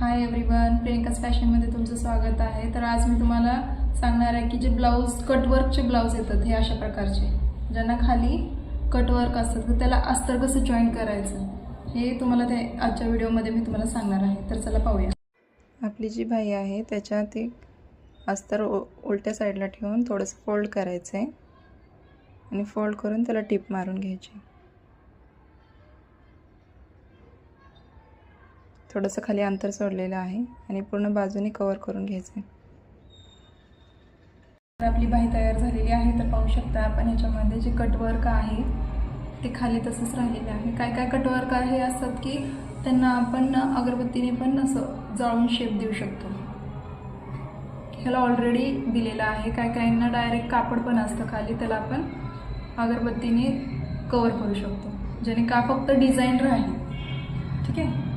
Hi everyone, Priyanka's फॅशनमध्ये तुमचं स्वागत आहे। तर आज मी तुम्हाला सांगणार आहे की जे ब्लाऊज कटवर्कचे ब्लाऊज येतात हे अशा प्रकारचे, ज्यांना खाली कटवर्क असतं तर त्याला अस्तर कसं जॉईन करायचं हे तुम्हाला ते आजच्या व्हिडिओमध्ये मी तुम्हाला सांगणार आहे। तर चला पाहूया। आपली जी बाही आहे त्याच्यात एक अस्तर उलट्या साईडला ठेवून थोडंसं फोल्ड करायचं आहे आणि फोल्ड करून त्याला टिप मारून घ्यायची। थोडंसं खाली अंतर सोडलेलं आहे आणि पूर्ण बाजूने कव्हर करून घ्यायचं आहे। आपली बाही तयार झालेली आहे। तर पाहू शकता आपण याच्यामध्ये जे कटवर्क आहे ते खाली तसंच राहिलेले आहे। काय काय कटवर्क आहे असतात की त्यांना आपण अगरबत्तीने पण असं जाळून शेप देऊ शकतो। ह्याला ऑलरेडी दिलेला आहे। काय काहींना डायरेक्ट कापड पण असतं खाली, त्याला आपण अगरबत्तीने कव्हर करू शकतो, ज्याने का फक्त डिझाईन राहील। ठीक आहे।